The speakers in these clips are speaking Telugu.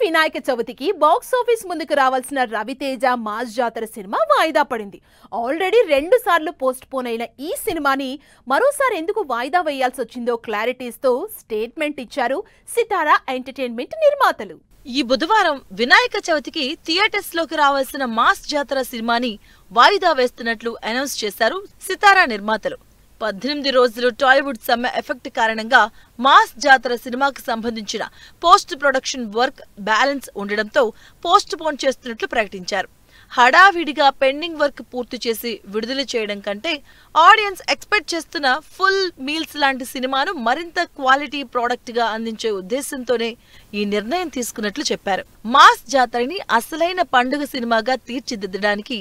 వినాయక చవితికి బాక్స్ ఆఫీస్ ముందుకు రావాల్సిన రవితేజ మాస్ జాతర సినిమా వాయిదా పడింది. ఆల్రెడీ 2 సార్లు పోస్ట్ పోన్ అయిన ఈ సినిమాని మరోసారి ఎందుకు వాయిదా వేయాల్సి వచ్చిందో క్లారిటీస్తో స్టేట్మెంట్ ఇచ్చారు సితారా ఎంటర్టైన్మెంట్ నిర్మాతలు. ఈ బుధవారం వినాయక చవితికి థియేటర్స్ లోకి రావాల్సిన మాస్ జాతర సినిమాని వాయిదా వేస్తున్నట్లు అనౌన్స్ చేశారు సితారా నిర్మాతలు. 18 రోజులు టాలీవుడ్ సమ్మె ఎఫెక్ట్ కారణంగా మాస్ జాతర సినిమాకు సంబంధించిన పోస్ట్ ప్రొడక్షన్ వర్క్ బ్యాలెన్స్ ఉండడంతో పోస్ట్ పోన్ చేస్తున్నట్లు ప్రకటించారు. హడావిడిగా పెండింగ్ వర్క్ పూర్తి చేసి విడుదల చేయడం కంటే ఆడియన్స్ ఎక్స్పెక్ట్ చేస్తున్న ఫుల్ మీల్స్ లాంటి సినిమాను మరింత క్వాలిటీ ప్రోడక్ట్ గా అందించే ఉద్దేశంతోనే ఈ నిర్ణయం తీసుకున్నట్లు చెప్పారు. మాస్ జాతరని అసలైన పండుగ సినిమాగా తీర్చిదిద్దడానికి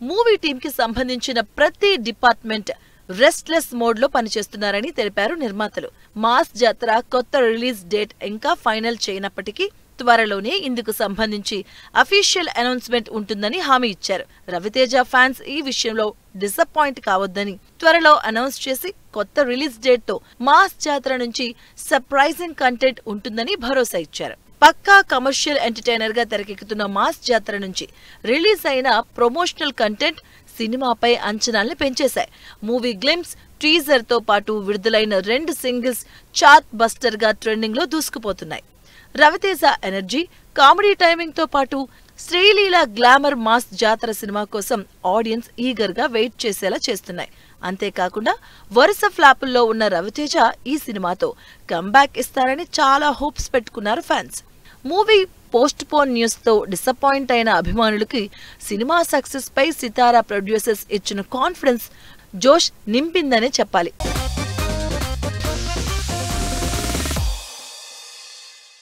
మూవీ టీమ్ కి సంబంధించిన ప్రతి డిపార్ట్మెంట్ రెస్ట్లెస్ మోడ్ లో పనిచేస్తున్నారని తెలిపారు నిర్మాతలు. మాస్ జాతర కొత్త రిలీజ్ డేట్ ఇంకా ఫైనల్ చేయనప్పటికీ త్వరలోనే ఇందుకు సంబంధించి అఫీషియల్ అనౌన్స్మెంట్ ఉంటుందని హామీ ఇచ్చారు. రవితేజ ఫ్యాన్స్ ఈ విషయంలో డిసప్పాయింట్ కావద్దని త్వరలో అనౌన్స్ చేసి కొత్త రిలీజ్ డేట్ తో మాస్ జాతర నుంచి సర్ప్రైజింగ్ కంటెంట్ ఉంటుందని భరోసా ఇచ్చారు. పక్కా కమర్షియల్ ఎంటర్టైనర్ గా తెరకెక్కుతున్న మాస్ జాతర నుంచి రిలీజ్ అయిన ప్రమోషనల్ కంటెంట్ సినిమాపై అంచనాల్ని పెంచేశాయి. మూవీ గ్లింప్స్, టీజర్ తో పాటు విడుదలైన 2 సింగిల్స్ చార్ట్ బస్టర్ గా ట్రెండింగ్ లో దూసుకుపోతున్నాయి. రవితేజ ఎనర్జీ, కామెడీ టైమింగ్ తో పాటు శ్రీలీల గ్లామర్ మాస్ జాతర సినిమా కోసం ఆడియన్స్ ఈగర్ గా వెయిట్ చేసేలా చేస్తున్నాయి. అంతేకాకుండా వరుస ఫ్లాపుల్లో ఉన్న రవితేజ ఈ సినిమాతో కంబ్యాక్ ఇస్తారని చాలా హోప్స్ పెట్టుకున్నారు fans. Movie post phone news తో డిసప్పాయింట్ అయిన అభిమానులకి సినిమా సక్సెస్ పై సితారా ప్రొడ్యూసర్స్ ఇచ్చిన కాన్ఫిడెన్స్ జోష్ నింపిందనే చెప్పాలి.